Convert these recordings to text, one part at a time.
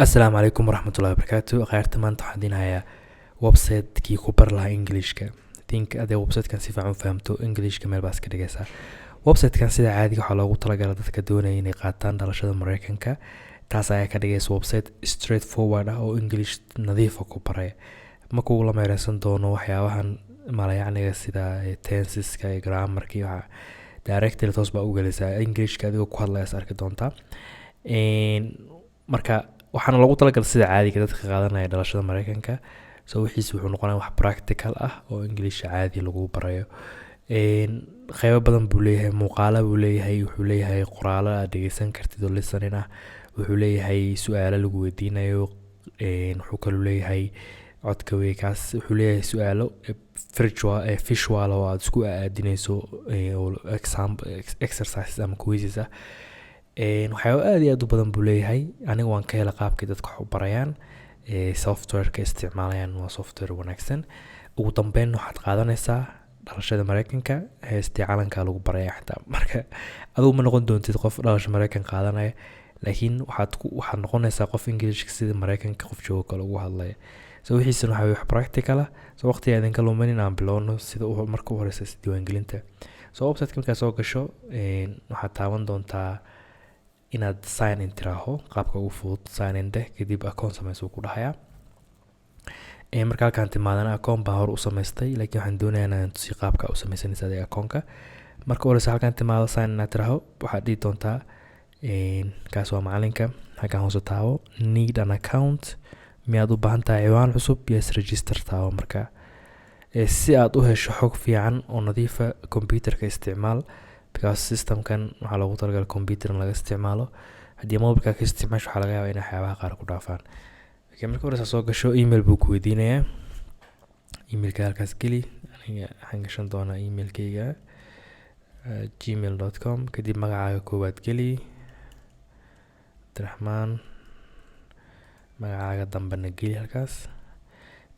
Asalaamu calaykum waraxmatullaahi wabarakaatu. Khayrta maanta waxaan dinahayaa website-kii ku bar lahaa Englishka. Think adee website-kan si fiican u fahamto Englishka meel baas ka dhigaysaa. Website-kan sida caadiga waxaa loogu talagalay dadka doonaya inay qaataan dhalashada Mareykanka. Taas ayaa ka dhigaysa website straightforward ah oo English nadiif ah ku baraya. Ma kugu la meeraysan doono waxyaabahan malayacniga sida tenseska iyo grammarka iyo waxa directly toos baa u galaysaa Englishka adigoo ku hadlayas arki doontaa. Marka waxaana loogu talagalay sida caadiga dadka qaadanaya dhalashada Mareykanka. So wixiisu wuxuu noqonayaa wax practical ah oo English caadi lagu barayo. Qaybo badan buu leeyahay, muuqaalo buu leeyahay, wuxuu leeyahay qoraalo aad dhegeysan kartid oo listening ah, wuxuu leeyahay su'aalo lagu weydiinayo, wuxuu kaloo leeyahay codka weekaas, wuxuu leeyahay su'aalo visual oo aad isku aadinayso exercises ama quizzes ah. Waxyaabo aad iyo aad u badan buu leeyahay. Aniga waan ka helay qaabkii dadka wax u barayaan, software-ka isticmaalayaan waa software wanaagsan. Ugu dambeyn waxaad qaadanaysaa dhalashada Mareykanka, heestii calanka lagu baraya xitaa. Marka adigu ma noqon doontid qof dhalasho Mareykan qaadanaya, laakiin waxaad noqonaysaa qof Englishka sida Mareykanka qof joogo kale ugu hadlaya. So wixiisuna waxaa wax practical ah. So waqtiga idinka lumanin aan bilowno sida marka u horeysa diiwaangelinta. So website-ka markaad soo gasho waxaad taaban doontaa inaad sign in tiraaho qaabka ugu fudud sign in deh kadib account samayso ku dhahayaa. Marka halkaan timaadana account baan hore u samaystay, laakiin waxaan doonayaa inaan tusi qaabka u samaysanaysa adiga account-ka. Marka horeysa halkaan timaado sign in tiraaho waxaad dhihi doontaa kaas waa macalinka. Halkaan hoose taabo need an account, miyaad u baahan tahay ciwaan cusub, yes register taabo. Marka si aad u hesho xog fiican oo nadiifa computerka isticmaal, because systemkan waxaa loogu talagalay computer in laga isticmaalo. Haddii mobilka ka isticmaasho waxaa laga yaabaa inay waxyaabaha qaar ku dhaafaan. Marka horeysa soo gasho email buu ku weydiinayaa. Emailka halkaas geli. Aniga waxaan gashan doonaa emailkayga gmail.com. kadib magacaaga koowaad geli Abdiraxmaan, magacaaga dambena geli halkaas,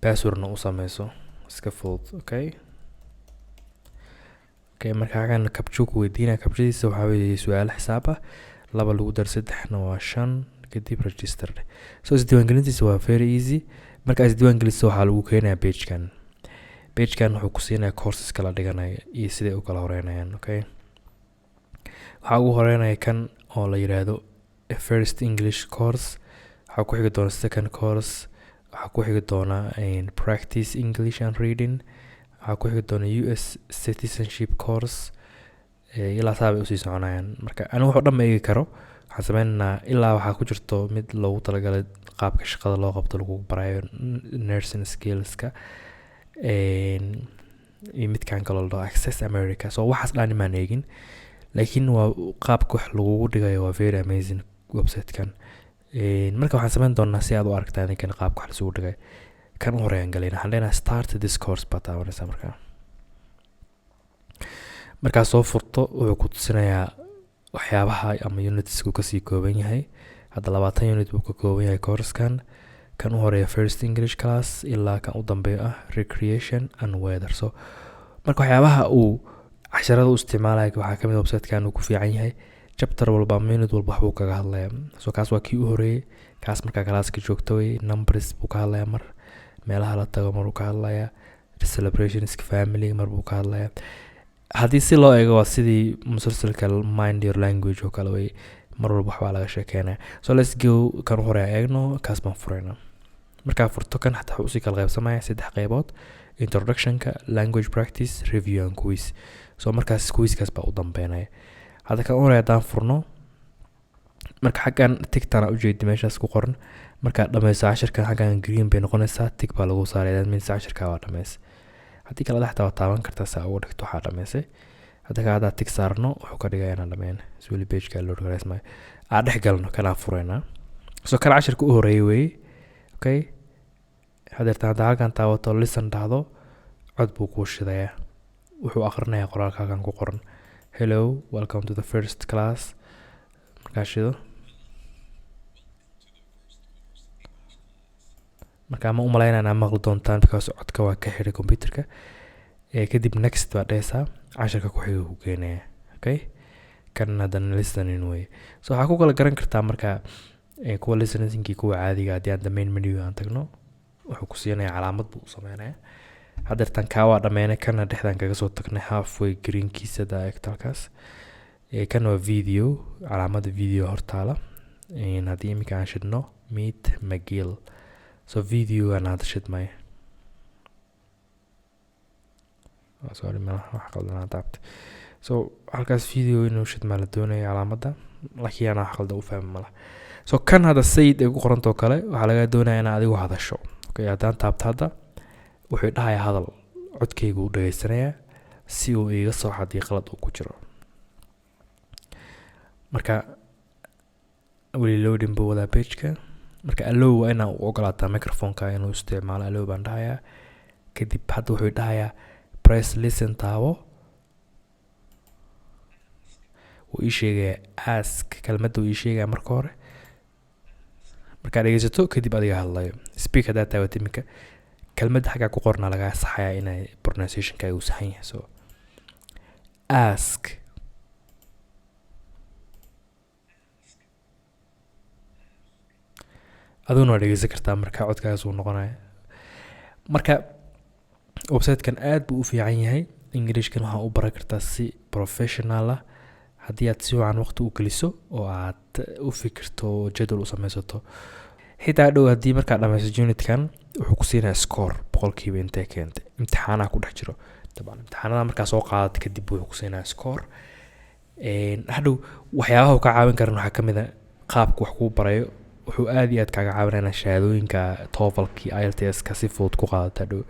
passwordna u samayso iska fudud. Marka halkaan captcha ku weydiinaya, captchadiisa waxaa weeye su'aalo xisaab ah, 2 lagu dar 3 waa 5, kadib register. So isdiiwaangelintiisa waa very easy. Marka isdiiwaangeliso waxaa lagu keenayaa page-kan wuxuu ku siinayaa courses kala dhiganaya iyo siday u kala horeynayaan. Waxaa ugu horeynaya kan oo la yiraahdo first English course, waxaa ku xigi doona second course, waxaa ku xigi doona practice English and reading, waxaa ku xigi doona US citizenship course, ilaa saabay usii soconayaan. Marka anigu wuxuu dhan ma eegi karo, waxaan sameynaynaa ilaa waxaa ku jirto mid loogu talagalay qaabka shaqada loo qabto lagu barayo nursing skillska, iyo midkaan kaloo la access America. So waxaas dhan maan eegin, laakiin waa qaabka wax lagugu dhigayo waa very amazing website-kan. Marka waxaan sameyn doonaa si aad u aragtaan kan qaabka wax isugu dhigay. Kan u horeeyaan galayna waxaan leenahay start this course baa taabanaysaa. Markaa soo furto wuxuu ku tusinayaa waxyaabaha ama unitsku kasii kooban yahay. Hadda 20 unit buu ka kooban yahay course-kan. Kan u horeeya first English class ilaa kan u dambeeyo ah recreation and weather. So marka waxyaabaha uu casharada u isticmaalaya waxaa kamid ah website-kan uu ku fiican yahay. Chapter walba minute walba wax buu kaga hadlayaa. So kaas waa kii u horeeyay. Kaas markaa classka joogto way numbers buu ka hadlayaa, mar meelaha la tago mar buu ka hadlayaa, celebrations family mar buu ka hadlayaa. Haddii si loo eego waa sidii musalsalka mind your language oo kale way, mar walba waxbaa laga sheekeynaya. So let's go kan hore eegno, kaas baan furayna. Markaa furto kan xataa wuxuu kala qaybsamaya 3 qaybood: introduction-ka, language practice, review and quiz. So markaas quiz-kaas baa u dambeynaya. Hadda kan hore haddaan furno, marka xaggan tigtana u jeedi meeshaas ku qoran. Marka dhammayso casharkan xaggan green bay noqonaysaa, tig baa lagu saaray min casharka waa dhammays. Haddii kala dhaxta waa taaban kartaa saa ugu dhigto waxaa dhammaysay. Hadda ka hadda tig saarno wuxuu ka dhigayaa inaan dhammayn. Weli page-ka load gareysmay. Aan dhex galno kana furayna. So kan casharka u horeeyay way. Hadda halkaan taabato listen dhahdo, cod buu ku shidayaa. Wuxuu akhrinayaa qoraalka halkaan ku qoran. Hello, welcome to the first class. Markaa shido. Marka ma u malaynaa inaan maqli doontaan because codka waa ka xiray computerka. Kadib next baa dhehaysaa, casharka ku xiga ku keenaya. Kan hadda listening way. So waxaa ku kala garan kartaa marka kuwa listeningkii kuwa caadiga haddii aan main menu aan tagno wuxuu ku siinayaa calaamad buu u sameynaya. haddeertan kaa waa dhammeynay kana dhexdan kaga soo tagnay halfway greenkiisa directalkaas. kana waa video calaamada video hortaala. haddii iminka aan shidno meet McGill so video aan hadda shidmay sorry ma wax qaldan taabtay. so halkaas video inuu shidmaa la doonaya calaamada laakiin ana wax qaldan u fahmi mala. so kan hadda sayid ay ku qorantoo kale waxaa laga doonayaa inaad adigu hadasho. okay haddaan taabto hadda wuxuu dhahayaa hadal codkaygu u dhageysanayaa si uu iga soo haddii qalad uu ku jiro. marka weli loading buu wadaa pageka. marka allow waa inaa u ogolaataa microphoneka inuu isticmaalo. allow baan dhahayaa. kadib hadda wuxuu dhahayaa press listen taabo. wuu ii sheegayaa ask kelmadda uu ii sheegayaa marka hore. markaad dhegeysato kadib adiga hadlayo. speak haddaa taawato iminka kelmadda xaggaa ku qornaa lagaa saxayaa inay pronunciationka uu saxan yahay. so ask aduna waa dhegeysan kartaa marka codkaas uu noqonaya. marka websitekan aad buu u fiican yahay. Englishkan waxaa u baran kartaa si professional ah haddii aad si wacan waqti u geliso oo aad u fikirto jadwal u samaysato. xitaa dhow haddii markaad dhamayso unitkan wuxuu ku siinayaa score 100% intee keentay. imtixaanaha ku dhex jiro dabcan imtixaanada markaa soo qaadad kadib wuxuu ku siinayaa score. hadhow waxyaabaha uu ka caawin karan waxaa ka mid ah qaabka wax kuu barayo. wuxuu aad iyo aad kaaga caawinayaa shahaadooyinka TOEFL-kii IELTS-ka si fudud ku qaadata hadhow.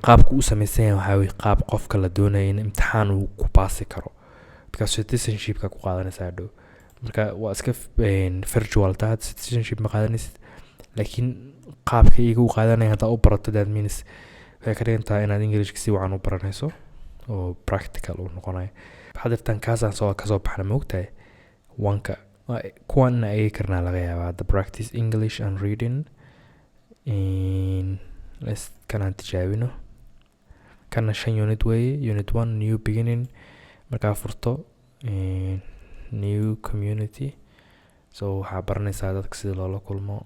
qaabka uu samaysan yahay waxaa weeye qaab qofka la doonaya in imtixaan uu ku baasi karo because citizenship-ka ku qaadanaysa hadhow. marka waa iska virtual taa citizenship ma qaadanaysid laakiin qaabka iyaga u qaadanaya haddaa u barato that means waxay ka dhigan tahay inaad Englishka si wacan u baranayso oo practical uu noqonayo. haddeertan kaasaan kasoo baxna moogtahay wanka kuwan ayay karnaa laga yaabaa hadda practice English and reading. kanaan tijaabino kana 5 unit weeye. unit 1 new beginning markaa furto new community so waxaa baranaysaa dadka sida loola kulmo.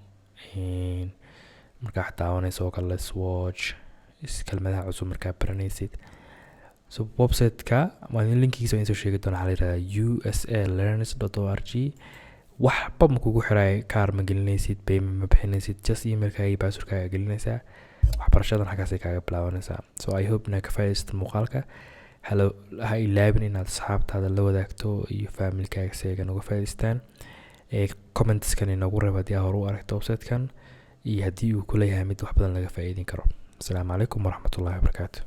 markaa daawanaysa oo kale let's watch kelmadaha cusub markaa baranaysid. so website-ka waan linkigiisa waan soo sheegi doonaa. waxaa la yidhahdaa usalearners.org. waxba ma kugu xiraay kaar ma gelinaysid payment ma bixinaysid just emailkaaga iyo passwordkaaga gelinaysaa. waxbarashadan xaggaasay kaaga bilaabanaysaa. so I hope inaad ka faa'iidaysato muuqaalka. ha ilaabin inaad asxaabtaada la wadaagto iyo familkaaga si ay uga faa'iidaystaan. commentskan inoogu reeb haddii aad hore u aragto websitekan iyo haddii uu ku leeyahay mid wax badan laga faa'iidin karo. asalaamu calaykum waraxmatullaahi wabarakaatu.